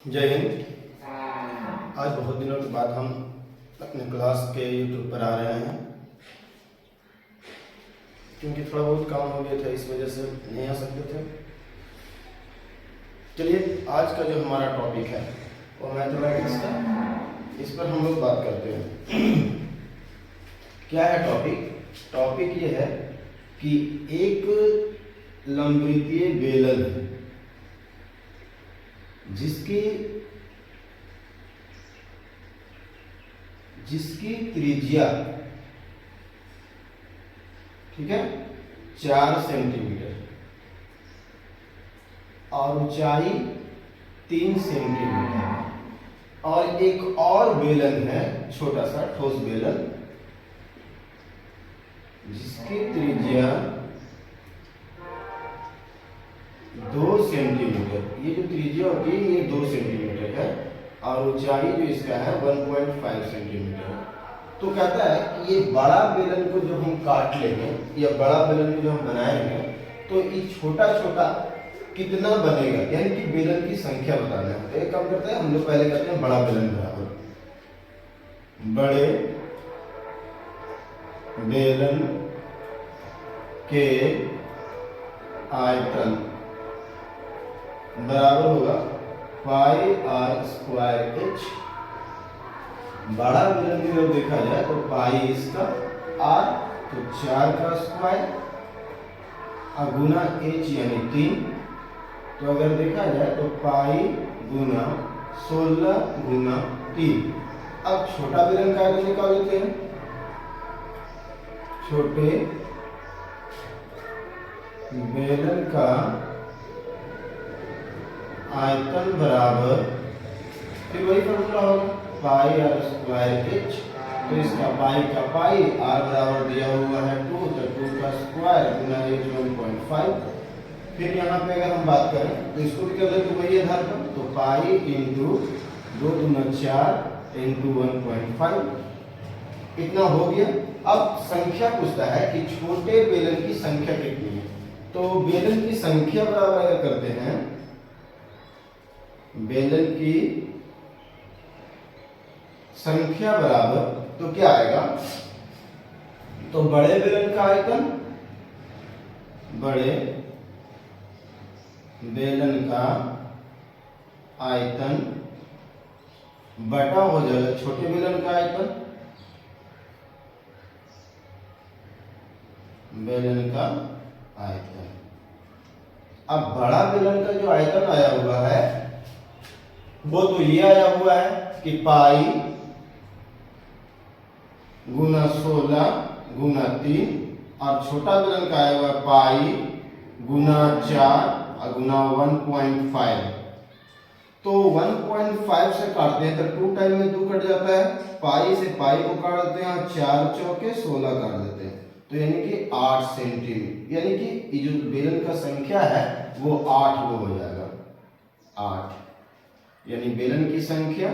जय हिंद। आज बहुत दिनों के बाद हम अपने क्लास के यूट्यूब पर आ रहे हैं, क्योंकि थोड़ा बहुत काम हो गया था, इस वजह से नहीं आ सकते थे। चलिए, आज का जो हमारा टॉपिक है वो मैथमेटिक्स का, इस पर हम लोग बात करते हैं। क्या है टॉपिक? टॉपिक ये है कि एक लंबवृत्तीय बेलन है जिसकी त्रिज्या, ठीक है, 4 सेंटीमीटर और ऊंचाई 3 सेंटीमीटर, और एक और बेलन है, छोटा सा ठोस बेलन, जिसकी त्रिज्या 2 सेंटीमीटर। ये जो त्रिज्या होती है ये 2 सेंटीमीटर है और ऊंचाई जो इसका है 1.5 सेंटीमीटर। तो कहता है कि ये बड़ा बेलन को जो हम काट लेंगे या बड़ा बेलन को जो हम बनाएंगे तो ये छोटा छोटा कितना बनेगा, यानी कि बेलन की संख्या बताना है। तो एक काम करते हैं, हम लोग पहले करते हैं बड़ा बेलन बराबर बड़े बेलन के आयतन बराबर होगा पाई आर स्क्वायर एच। बड़ा बेलन की जब देखा जाए तो पाई इसका आर, तो 4 का स्क्वायर गुना एच यानी 3। तो अगर देखा जाए तो पाई गुना 16 गुना 3। अब छोटा बेलन का आयतन निकाल लेते हैं। छोटे बेलन का आयतन बराबर, फिर वही फॉर्मूला होगा पाई आर स्क्वायर एच। तो इसका पाई का पाई, आर बराबर दिया हुआ है 2, तो 2 का स्क्वायर गुना एच 1.5। फिर यहाँ पे अगर हम बात करें तो इसको भी कर लेते वही आधार पर, तो पाई इंटू 2 दूना 4 इंटू 1.5, इतना हो गया। अब संख्या पूछता है कि छोटे बेलन की संख्या कितनी है। तो बेलन की संख्या बराबर अगर करते हैं, बेलन की संख्या बराबर, तो क्या आएगा? तो बड़े बेलन का आयतन, बड़े बेलन का आयतन बटा हो जाएगा छोटे बेलन का आयतन, बेलन का आयतन। अब बड़ा बेलन का जो आयतन आया हुआ है वो तो ये आया हुआ है कि पाई गुना 16 गुना 3, और छोटा बेलन का आया हुआ है पाई गुना 4 गुना 1.5। तो 1.5 से काटते हैं तो 2 टाइम में 2 कट जाता है, पाई से पाई को काट देते हैं और 4 चौके 16 काट देते हैं, तो यानी कि 8 सेंटीमीटर, यानी कि ये जो बेलन का संख्या है वो 8 हो जाएगा। 8 यानी बेलन की संख्या,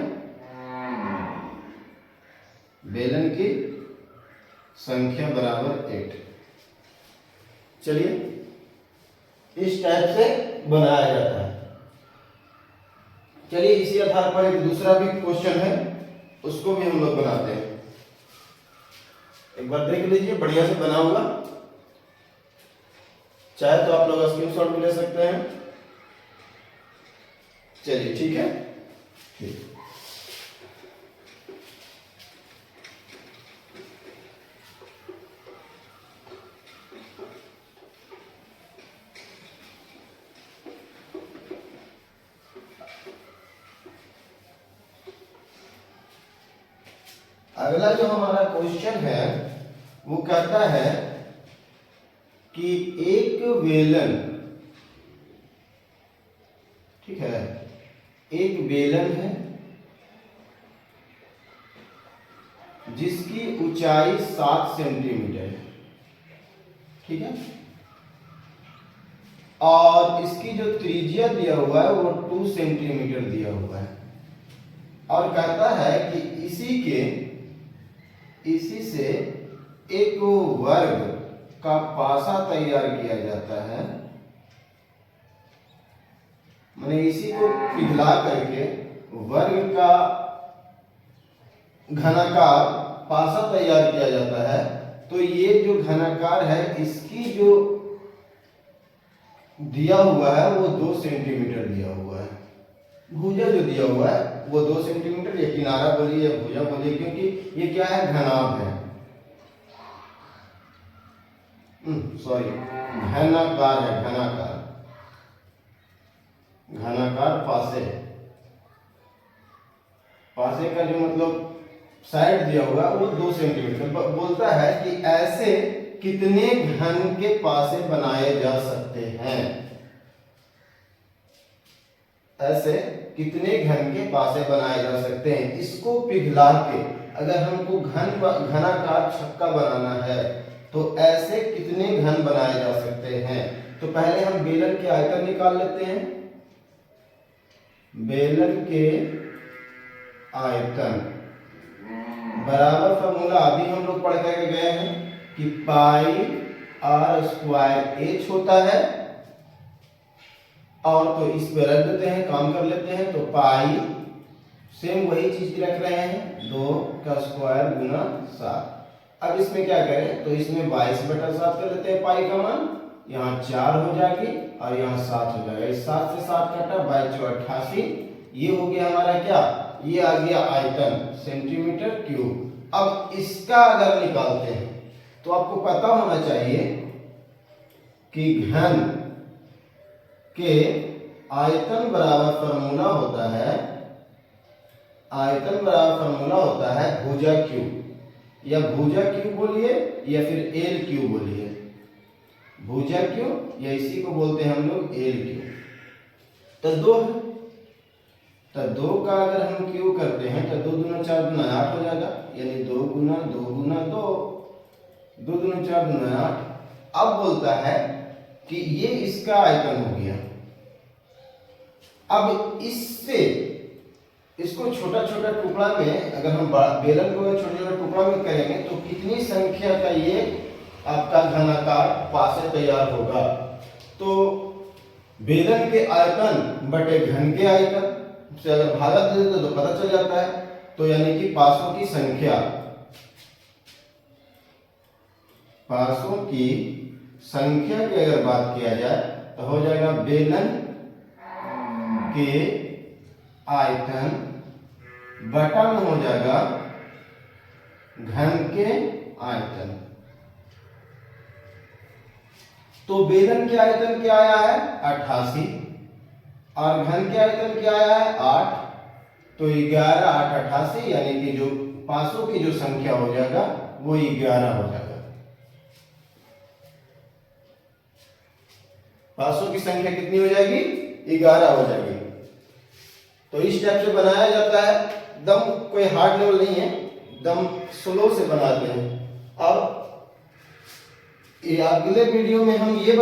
बेलन की संख्या बराबर 8। चलिए, इस टाइप से बनाया जाता है। चलिए, इसी आधार पर एक दूसरा भी क्वेश्चन है, उसको भी हम लोग बनाते हैं। एक बार देख लीजिए, बढ़िया से बना हुआ, चाहे तो आप लोग स्क्रीनशॉट भी ले सकते हैं। चलिए, ठीक है, ठीक। अगला जो हमारा क्वेश्चन है वो कहता है कि एक बेलन, ठीक है, एक बेलन है जिसकी ऊंचाई 7 सेंटीमीटर है, ठीक है, और इसकी जो त्रिज्या दिया हुआ है वो 2 सेंटीमीटर दिया हुआ है, और कहता है कि इसी से एक वर्ग का पासा तैयार किया जाता है मैंने इसी को पिघला करके वर्ग का घनाकार पासा तैयार किया जाता है। तो ये जो घनाकार है इसकी जो दिया हुआ है वो 2 सेंटीमीटर दिया हुआ है। भुजा जो दिया हुआ है वो 2 सेंटीमीटर, या किनारा बोलिए या भुजा बोलिए, क्योंकि ये क्या है, घनाभ है, सॉरी घनाकार है, घनाकार, घनाकार पासे, पासे का जो मतलब साइड दिया हुआ है वो 2 सेंटीमीटर। बोलता है कि ऐसे कितने घन के पासे बनाए जा सकते हैं, ऐसे कितने घन के पासे बनाए जा सकते हैं। इसको पिघला के अगर हमको घनाकार छक्का बनाना है तो ऐसे कितने घन बनाए जा सकते हैं। तो पहले हम बेलन के आयतन निकाल लेते हैं। बेलन के आयतन बराबर फॉर्मूला अभी हम लोग पढ़ करके गए हैं कि पाई आर स्क्वायर एच होता है, और तो इस पे रख देते हैं, काम कर लेते हैं। तो पाई सेम वही चीज रख रहे हैं, 2 का स्क्वायर गुना 7। अब इसमें क्या करें, तो इसमें 22/7 कर लेते हैं, पाई का मान यहाँ 4 हो जाएगी और यहाँ 7 हो जाएगा। इस 7 से 7 कटा, 22 88। ये हो गया हमारा क्या, ये आ गया आयतन सेंटीमीटर क्यूब। अब इसका अगर निकालते हैं तो आपको पता होना चाहिए कि घन के आयतन बराबर फॉर्मूला होता है, आयतन बराबर फॉर्मूला होता है भुजा क्यूब, या भुजा क्यूब बोलिए या फिर एल क्यूब बोलिए, भुजा क्यूब, या इसी को बोलते हैं हम लोग एल क्यूब। तो 2 है, तो 2 का अगर हम क्यूब करते हैं तो 2 दूना 4 दूना 8 हो जाएगा, यानी 2 गुना 2 गुना 2, 2 दूना 4 दूना 8। अब बोलता है कि ये इसका आयतन हो गया। अब इससे इसको छोटा छोटा टुकड़ा में अगर हम बेलन को छोटे छोटे टुकड़ा में करेंगे तो कितनी संख्या का ये आपका घनाकार पासे तैयार होगा। तो बेलन के आयतन बटे घन के आयतन से अगर भागा दे देते तो पता चल जाता है। तो यानी कि पासों की संख्या, पासों की संख्या की अगर बात किया जाए तो हो जाएगा बेलन के आयतन बटा में हो जाएगा घन के आयतन। तो बेलन के आयतन क्या आया है 88 और घन के आयतन क्या आया है 8। तो 11 8 88, यानी कि जो पासों की जो संख्या हो जाएगा वो 11 हो जाएगा। पासों की संख्या कितनी हो जाएगी 11 हो जाएगी। तो इस टाइप से बनाया जाता है, दम कोई हार्ड लेवल नहीं है, दम स्लो से बनाते हैं। और अगले वीडियो में हम ये